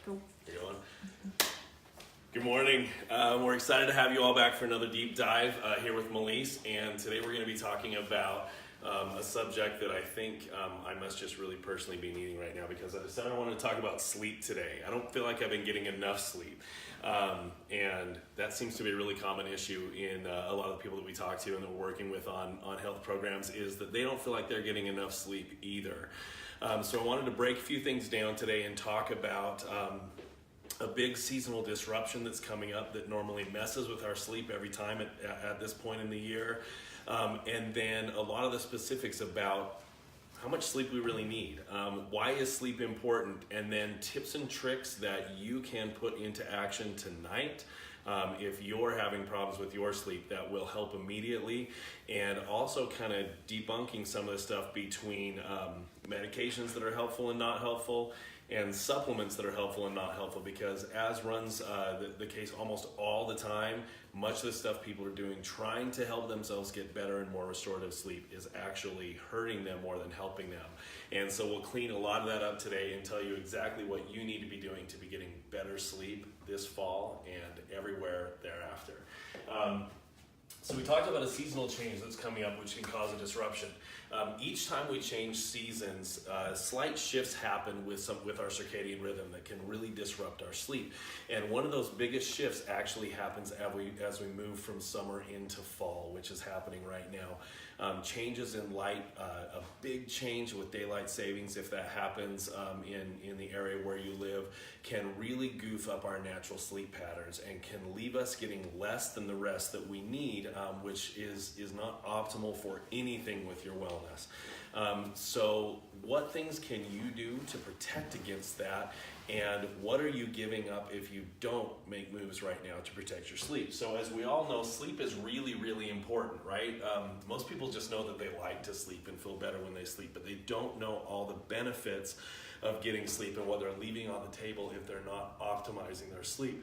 Cool. You're going? Good morning. We're excited to have you all back for another deep dive here with Melise, and today we're going to be talking about a subject that I think I must just really personally be needing right now, because I decided I wanted to talk about sleep today. I don't feel like I've been getting enough sleep, and that seems to be a really common issue in a lot of the people that we talk to and that we're working with on health programs, is that they don't feel like they're getting enough sleep either. So I wanted to break a few things down today and talk about a big seasonal disruption that's coming up that normally messes with our sleep every time at this point in the year. And then a lot of the specifics about how much sleep we really need. Why is sleep important? And then tips and tricks that you can put into action tonight if you're having problems with your sleep that will help immediately. And also kind of debunking some of the stuff between medications that are helpful and not helpful, and supplements that are helpful and not helpful, because as runs the case almost all the time, much of the stuff people are doing trying to help themselves get better and more restorative sleep is actually hurting them more than helping them. And so we'll clean a lot of that up today and tell you exactly what you need to be doing to be getting better sleep this fall and everywhere thereafter. So we talked about a seasonal change that's coming up, which can cause a disruption. Each time we change seasons, slight shifts happen with our circadian rhythm that can really disrupt our sleep. And one of those biggest shifts actually happens as we move from summer into fall, which is happening right now. Changes in light, a big change with daylight savings, if that happens in the area where you live, can really goof up our natural sleep patterns and can leave us getting less than the rest that we need, which is not optimal for anything with your wellness. So what things can you do to protect against that? And what are you giving up if you don't make moves right now to protect your sleep? So as we all know, sleep is really, really important, right? Most people just know that they like to sleep and feel better when they sleep, but they don't know all the benefits of getting sleep and what they're leaving on the table if they're not optimizing their sleep.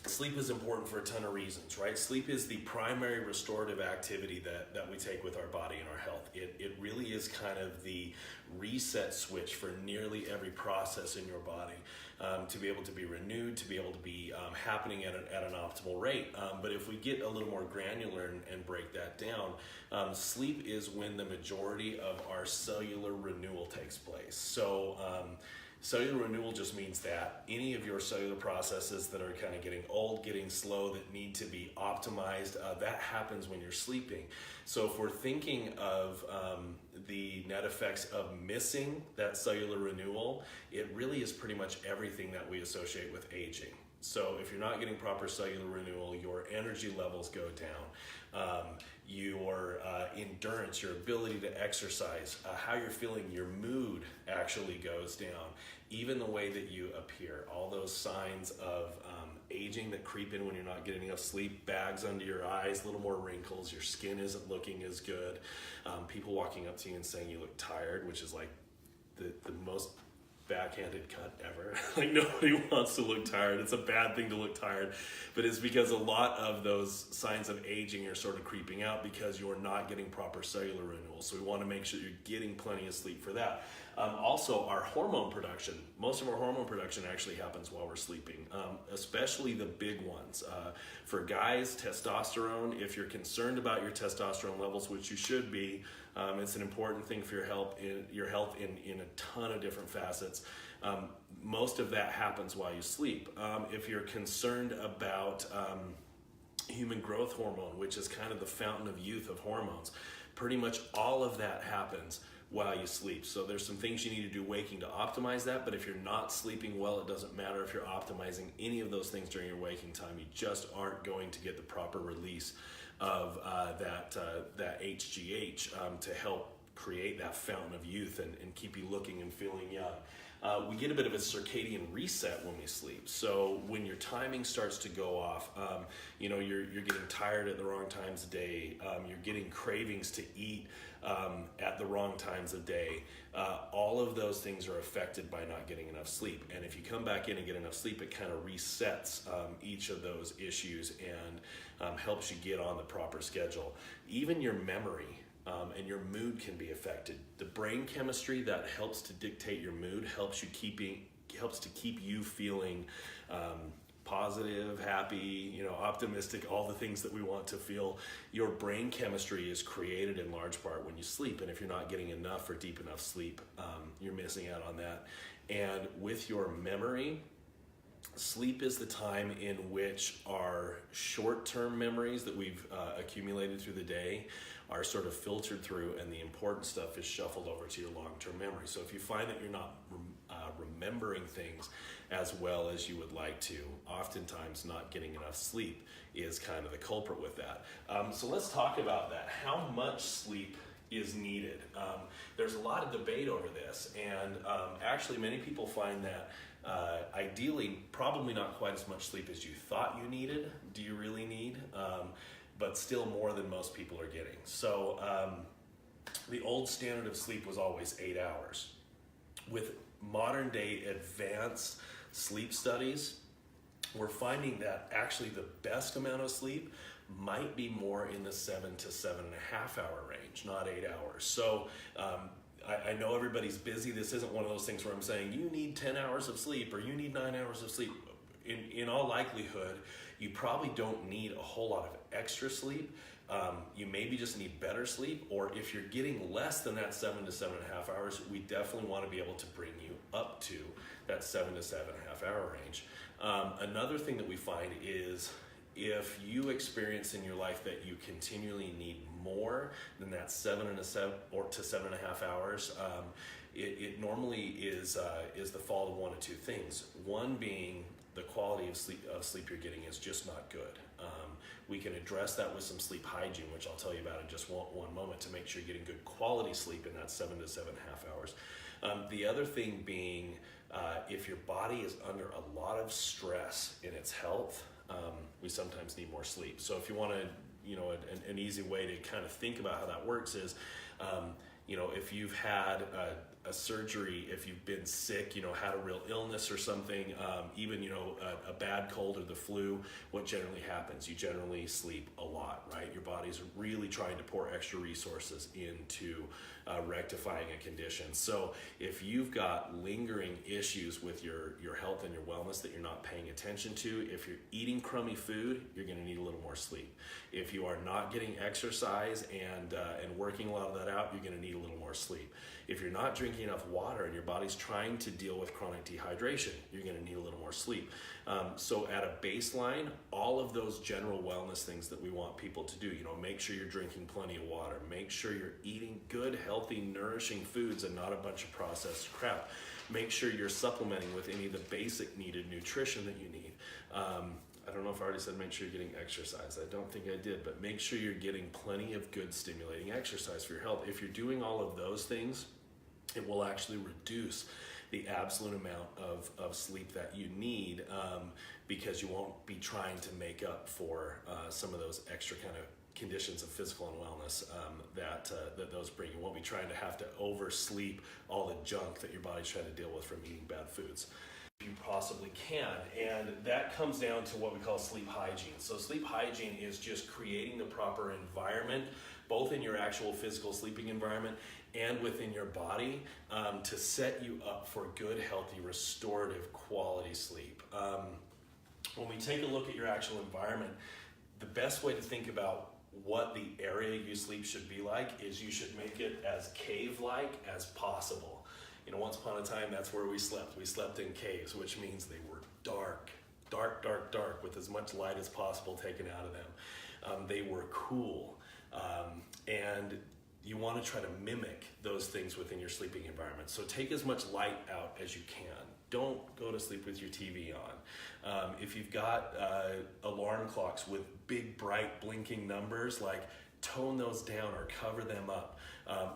Sleep is important for a ton of reasons, right? Sleep is the primary restorative activity that we take with our body and our health. It really is kind of the reset switch for nearly every process in your body to be able to be renewed, to be able to be happening at an optimal rate. But if we get a little more granular and break that down, sleep is when the majority of our cellular renewal takes place. So cellular renewal just means that any of your cellular processes that are kind of getting old, getting slow, that need to be optimized, that happens when you're sleeping. So if we're thinking of the net effects of missing that cellular renewal, it really is pretty much everything that we associate with aging. So if you're not getting proper cellular renewal, your energy levels go down. Your endurance, your ability to exercise, how you're feeling, your mood actually goes down. Even the way that you appear, all those signs of aging that creep in when you're not getting enough sleep, bags under your eyes, a little more wrinkles, your skin isn't looking as good. People walking up to you and saying you look tired, which is like the most backhanded cut ever. Like, nobody wants to look tired. It's a bad thing to look tired, but it's because a lot of those signs of aging are sort of creeping out because you're not getting proper cellular renewal. So we want to make sure you're getting plenty of sleep for that. Also, our hormone production, most of our hormone production actually happens while we're sleeping, especially the big ones. For guys, testosterone, if you're concerned about your testosterone levels, which you should be, it's an important thing for your health in a ton of different facets. Most of that happens while you sleep. If you're concerned about human growth hormone, which is kind of the fountain of youth of hormones, pretty much all of that happens while you sleep. So there's some things you need to do waking to optimize that, but if you're not sleeping well, it doesn't matter if you're optimizing any of those things during your waking time. You just aren't going to get the proper release of that HGH to help create that fountain of youth and keep you looking and feeling young. We get a bit of a circadian reset when we sleep. So when your timing starts to go off, you're getting tired at the wrong times of day, you're getting cravings to eat at the wrong times of day. All of those things are affected by not getting enough sleep. And if you come back in and get enough sleep, it kind of resets each of those issues and helps you get on the proper schedule. Even your memory and your mood can be affected. The brain chemistry that helps to dictate your mood helps you keep helps to keep you feeling positive, happy, optimistic, all the things that we want to feel. Your brain chemistry is created in large part when you sleep, and if you're not getting enough or deep enough sleep, you're missing out on that. And with your memory, sleep is the time in which our short-term memories that we've accumulated through the day are sort of filtered through, and the important stuff is shuffled over to your long-term memory. So if you find that you're not remembering things as well as you would like to, oftentimes not getting enough sleep is kind of the culprit with that. So let's talk about that. How much sleep is needed? There's a lot of debate over this, and actually many people find that ideally probably not quite as much sleep as you thought you needed. Do you really need? But still more than most people are getting. So the old standard of sleep was always 8 hours. With modern day advanced sleep studies, we're finding that actually the best amount of sleep might be more in the 7 to 7.5 hour range, not 8 hours. So I know everybody's busy. This isn't one of those things where I'm saying you need 10 hours of sleep or you need 9 hours of sleep. In all likelihood, you probably don't need a whole lot of extra sleep. You maybe just need better sleep, or if you're getting less than that 7 to 7.5 hours, we definitely want to be able to bring you up to that 7 to 7.5 hour range. Another thing that we find is if you experience in your life that you continually need more than that 7 to 7.5 hours, it normally is the fault of one of two things. One being the quality of sleep you're getting is just not good. We can address that with some sleep hygiene, which I'll tell you about in just one moment, to make sure you're getting good quality sleep in that 7 to 7.5 hours. The other thing being, if your body is under a lot of stress in its health, we sometimes need more sleep. So if you want to, an easy way to kind of think about how that works is, if you've had a surgery, if you've been sick, had a real illness or something, even, a bad cold or the flu, what generally happens? You generally sleep a lot, right? Your body's really trying to pour extra resources into rectifying a condition. So if you've got lingering issues with your health and your wellness that you're not paying attention to, if you're eating crummy food, you're going to need a little more sleep. If you are not getting exercise and working a lot of that out, you're going to need a little more sleep. If you're not drinking enough water and your body's trying to deal with chronic dehydration, you're going to need a little more sleep. So at a baseline, all of those general wellness things that we want people to do, make sure you're drinking plenty of water, make sure you're eating good, healthy, nourishing foods and not a bunch of processed crap. Make sure you're supplementing with any of the basic needed nutrition that you need. I don't know if I already said make sure you're getting exercise. I don't think I did, but make sure you're getting plenty of good stimulating exercise for your health. If you're doing all of those things, it will actually reduce the absolute amount of sleep that you need, because you won't be trying to make up for some of those extra kind of conditions of physical unwellness that those bring. You won't be trying to have to oversleep all the junk that your body's trying to deal with from eating bad foods. You possibly can, and that comes down to what we call sleep hygiene. So sleep hygiene is just creating the proper environment, both in your actual physical sleeping environment and within your body, to set you up for good, healthy, restorative, quality sleep. When we take a look at your actual environment, the best way to think about what the area you sleep should be like is you should make it as cave-like as possible. Once upon a time, that's where we slept. We slept in caves, which means they were dark, with as much light as possible taken out of them. They were cool, and you want to try to mimic those things within your sleeping environment. So take as much light out as you can. Don't go to sleep with your TV on. If you've got alarm clocks with big, bright, blinking numbers, tone those down or cover them up.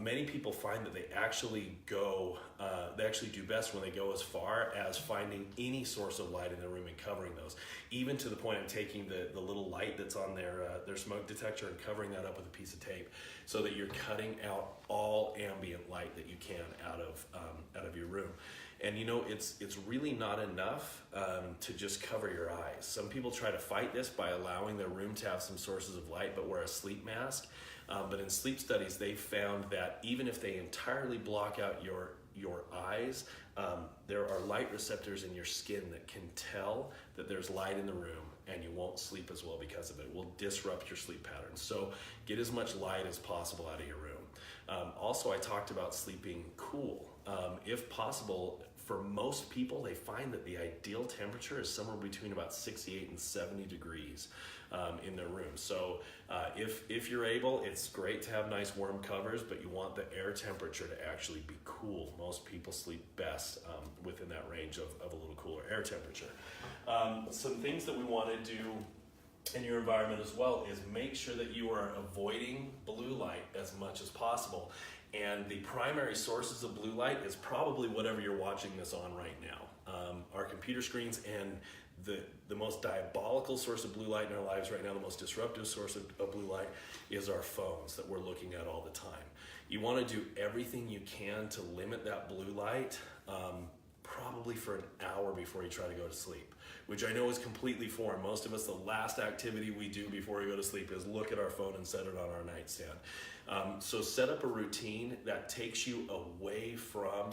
Many people find that they actually do best when they go as far as finding any source of light in the room and covering those, even to the point of taking the little light that's on their smoke detector and covering that up with a piece of tape, so that you're cutting out all ambient light that you can out of your room. And it's really not enough to just cover your eyes. Some people try to fight this by allowing their room to have some sources of light but wear a sleep mask. But in sleep studies, they've found that even if they entirely block out your your eyes, there are light receptors in your skin that can tell that there's light in the room, and you won't sleep as well because of it. It will disrupt your sleep patterns. So get as much light as possible out of your room. Also, I talked about sleeping cool. If possible, for most people, they find that the ideal temperature is somewhere between about 68 and 70 degrees in their room. So if you're able, it's great to have nice warm covers, but you want the air temperature to actually be cool. Most people sleep best within that range of a little cooler air temperature. Some things that we want to do in your environment as well is make sure that you are avoiding blue light as much as possible. And the primary sources of blue light is probably whatever you're watching this on right now. Our computer screens, and the most diabolical source of blue light in our lives right now, the most disruptive source of blue light, is our phones that we're looking at all the time. You want to do everything you can to limit that blue light, probably for an hour before you try to go to sleep, which I know is completely foreign. Most of us, the last activity we do before we go to sleep is look at our phone and set it on our nightstand. So set up a routine that takes you away from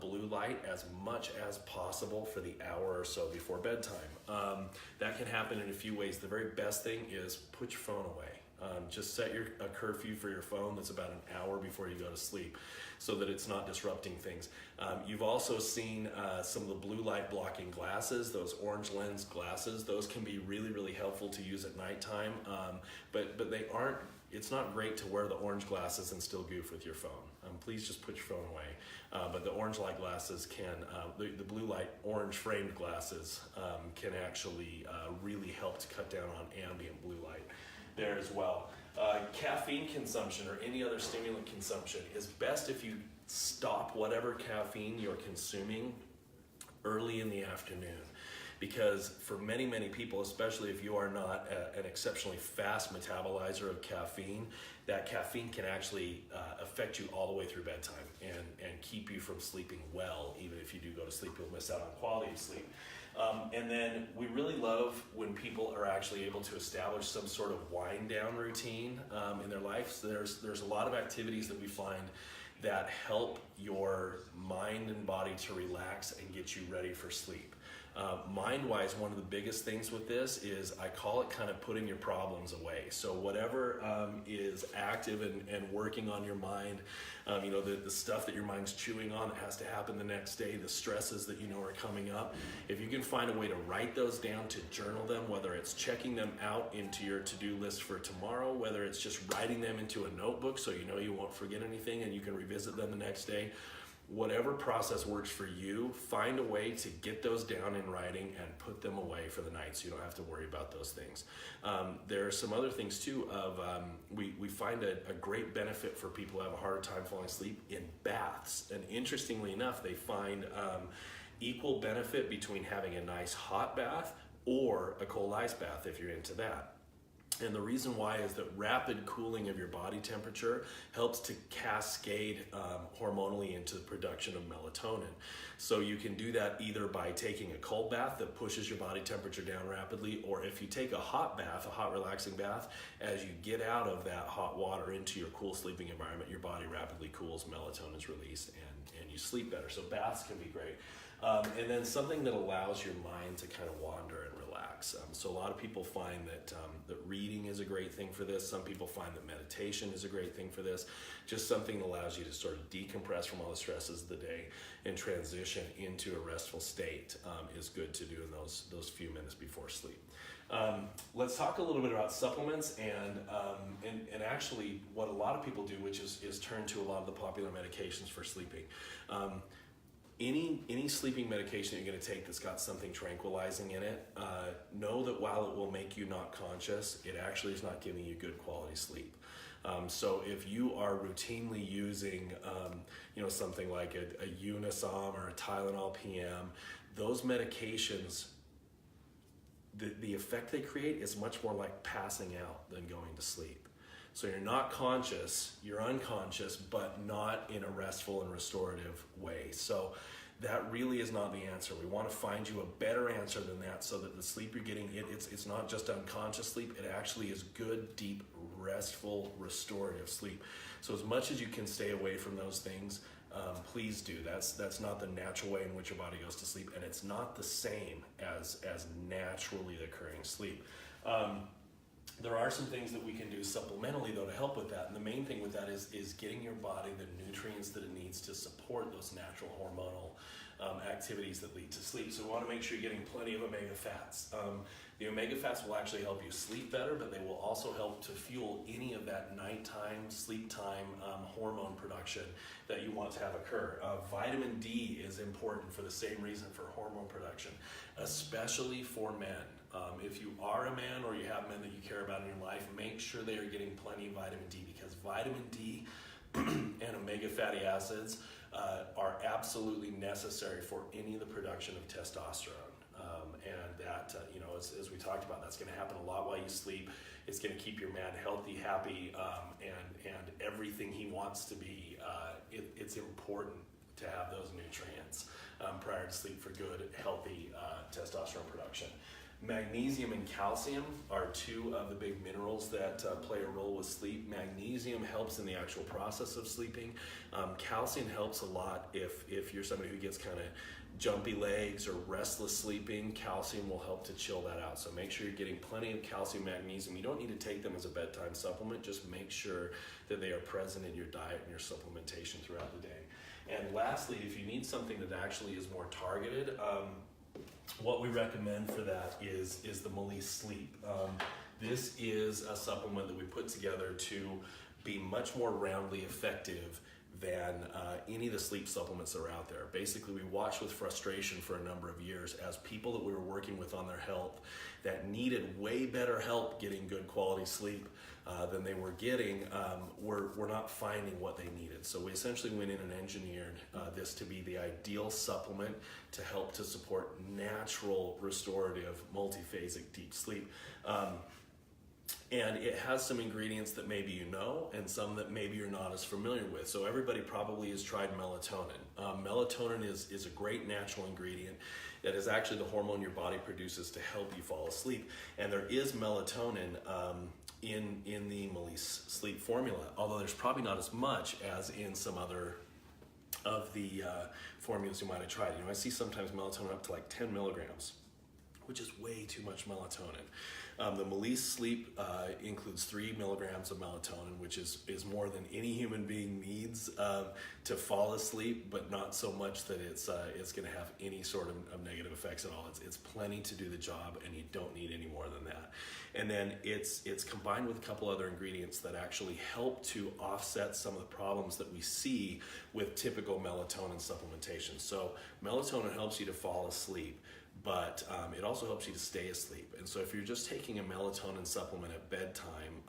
blue light as much as possible for the hour or so before bedtime. That can happen in a few ways. The very best thing is put your phone away. Just set a curfew for your phone that's about an hour before you go to sleep so that it's not disrupting things. You've also seen some of the blue light blocking glasses, those orange lens glasses. Those can be really, really helpful to use at nighttime, but they aren't. It's not great to wear the orange glasses and still goof with your phone. Please just put your phone away. But the orange light glasses can, the blue light orange framed glasses can actually really help to cut down on ambient blue light there as well. Caffeine consumption or any other stimulant consumption is best if you stop whatever caffeine you're consuming early in the afternoon. Because for many, many people, especially if you are not an exceptionally fast metabolizer of caffeine, that caffeine can actually affect you all the way through bedtime and keep you from sleeping well. Even if you do go to sleep, you'll miss out on quality of sleep. And then we really love when people are actually able to establish some sort of wind down routine in their life. So there's a lot of activities that we find that help your mind and body to relax and get you ready for sleep. Mind-wise, one of the biggest things with this is I call it kind of putting your problems away. So whatever is active and working on your mind, the stuff that your mind's chewing on that has to happen the next day, the stresses that you know are coming up, if you can find a way to write those down, to journal them, whether it's checking them out into your to-do list for tomorrow, whether it's just writing them into a notebook so you know you won't forget anything and you can revisit them the next day. Whatever process works for you, find a way to get those down in writing and put them away for the night so you don't have to worry about those things. There are some other things too we find a great benefit for people who have a harder time falling asleep in baths. And interestingly enough, they find equal benefit between having a nice hot bath or a cold ice bath if you're into that. And the reason why is that rapid cooling of your body temperature helps to cascade hormonally into the production of melatonin. So you can do that either by taking a cold bath that pushes your body temperature down rapidly, or if you take a hot bath, a hot relaxing bath, as you get out of that hot water into your cool sleeping environment, your body rapidly cools, melatonin is released, and you sleep better. So baths can be great. And then something that allows your mind to kind of wander and relax. So a lot of people find that reading is a great thing for this. Some people find that meditation is a great thing for this. Just something that allows you to sort of decompress from all the stresses of the day and transition into a restful state is good to do in those few minutes before sleep. Let's talk a little bit about supplements and actually what a lot of people do, which is turn to a lot of the popular medications for sleeping. Any sleeping medication that you're going to take that's got something tranquilizing in it, know that while it will make you not conscious, it actually is not giving you good quality sleep. So if you are routinely using, something like a Unisom or a Tylenol PM, those medications, the effect they create is much more like passing out than going to sleep. So you're not conscious, you're unconscious, but not in a restful and restorative way. So that really is not the answer. We want to find you a better answer than that so that the sleep you're getting, it's not just unconscious sleep, it actually is good, deep, restful, restorative sleep. So as much as you can stay away from those things, please do. That's not the natural way in which your body goes to sleep, and it's not the same as naturally occurring sleep. There are some things that we can do supplementally though to help with that, and the main thing with that is getting your body the nutrients that it needs to support those natural hormonal activities that lead to sleep. So we want to make sure you're getting plenty of omega fats. The omega fats will actually help you sleep better, but they will also help to fuel any of that nighttime, sleep time hormone production that you want to have occur. Vitamin D is important for the same reason for hormone production, especially for men. If you are a man or you have men that you care about in your life, make sure they are getting plenty of vitamin D, because vitamin D and omega fatty acids are absolutely necessary for any of the production of testosterone. And that, as we talked about, that's going to happen a lot while you sleep. It's going to keep your man healthy, happy, and everything he wants to be. It's important to have those nutrients prior to sleep for good, healthy testosterone production. Magnesium and calcium are two of the big minerals that play a role with sleep. Magnesium helps in the actual process of sleeping. Calcium helps a lot if you're somebody who gets kind of jumpy legs or restless sleeping. Calcium will help to chill that out. So make sure you're getting plenty of calcium, magnesium. You don't need to take them as a bedtime supplement. Just make sure that they are present in your diet and your supplementation throughout the day. And lastly, if you need something that actually is more targeted, what we recommend for that is the Melise Sleep. This is a supplement that we put together to be much more roundly effective than any of the sleep supplements that are out there. Basically, we watched with frustration for a number of years as people that we were working with on their health that needed way better help getting good quality sleep than they were getting, were not finding what they needed. So we essentially went in and engineered this to be the ideal supplement to help to support natural, restorative, multiphasic deep sleep. And it has some ingredients that maybe you know and some that maybe you're not as familiar with. So everybody probably has tried melatonin. Melatonin is a great natural ingredient that is actually the hormone your body produces to help you fall asleep. And there is melatonin in the Melise Sleep formula, although there's probably not as much as in some other of the formulas you might have tried. I see sometimes melatonin up to like 10 milligrams, which is way too much melatonin. The Melise Sleep includes 3 milligrams of melatonin, which is more than any human being needs to fall asleep, but not so much that it's going to have any sort of negative effects at all. It's plenty to do the job, and you don't need any more than that. And then it's combined with a couple other ingredients that actually help to offset some of the problems that we see with typical melatonin supplementation. So melatonin helps you to fall asleep, but it also helps you to stay asleep. And so if you're just taking a melatonin supplement at bedtime,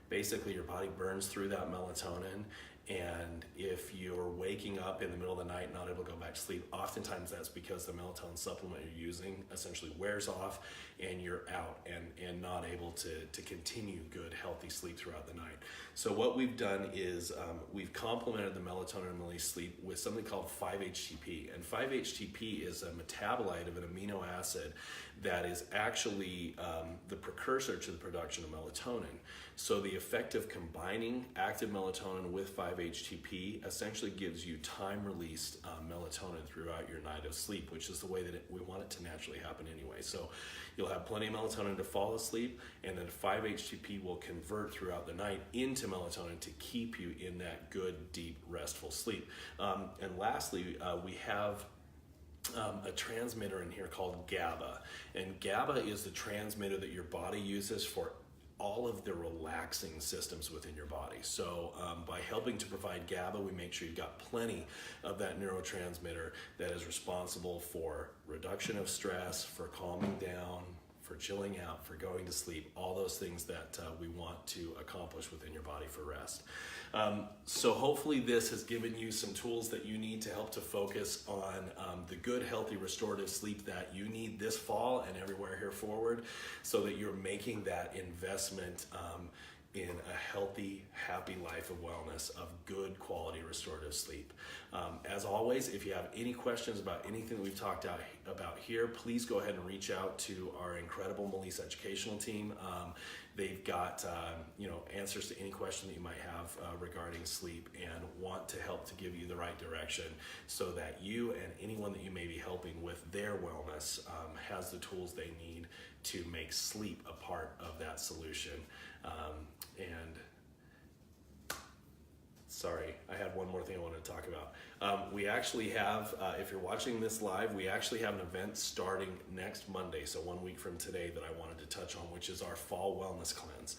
basically your body burns through that melatonin, and if you're waking up in the middle of the night not able to go back to sleep, oftentimes that's because the melatonin supplement you're using essentially wears off and you're out and not able to continue good healthy sleep throughout the night. So what we've done is we've complemented the melatonin and Melise Sleep with something called 5-HTP, and 5-HTP is a metabolite of an amino acid that is actually the precursor to the production of melatonin. So the effect of combining active melatonin with 5-HTP essentially gives you time-released melatonin throughout your night of sleep, which is the way that we want it to naturally happen anyway. So you'll have plenty of melatonin to fall asleep, and then 5-HTP will convert throughout the night into melatonin to keep you in that good, deep, restful sleep. And lastly, we have a transmitter in here called GABA, and GABA is the transmitter that your body uses for all of the relaxing systems within your body. So by helping to provide GABA, we make sure you've got plenty of that neurotransmitter that is responsible for reduction of stress, for calming down, for chilling out, for going to sleep, all those things that we want to accomplish within your body for rest. So hopefully this has given you some tools that you need to help to focus on the good, healthy, restorative sleep that you need this fall and everywhere here forward, so that you're making that investment in a healthy, happy life of wellness, of good quality restorative sleep. As always, if you have any questions about anything that we've talked about here, please go ahead and reach out to our incredible Melise educational team. They've got answers to any question that you might have regarding sleep, and want to help to give you the right direction so that you and anyone that you may be helping with their wellness has the tools they need to make sleep a part of that solution. Sorry, I had one more thing I wanted to talk about. We actually have, if you're watching this live, we actually have an event starting next Monday, so 1 week from today, that I wanted to touch on, which is our Fall Wellness Cleanse.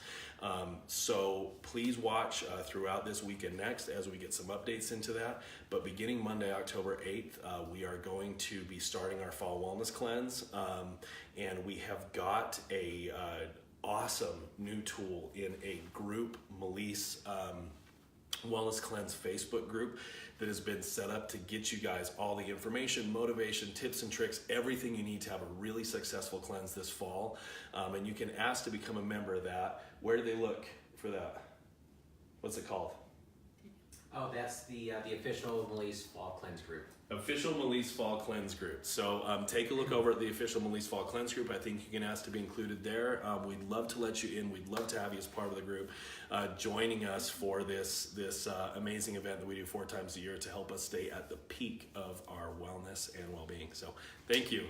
So please watch throughout this week and next as we get some updates into that. But beginning Monday, October 8th, we are going to be starting our Fall Wellness Cleanse. And we have got a awesome new tool in a group, Melise Wellness Cleanse Facebook group, that has been set up to get you guys all the information, motivation, tips and tricks, everything you need to have a really successful cleanse this fall. And you can ask to become a member of that. Where do they look for that? What's it called? Oh, that's the official Melise Fall Cleanse group. Official Melise Fall Cleanse group. So take a look over at the official Melise Fall Cleanse group. I think you can ask to be included there. We'd love to let you in. We'd love to have you as part of the group, joining us for this amazing event that we do 4 times a year to help us stay at the peak of our wellness and well-being. So thank you.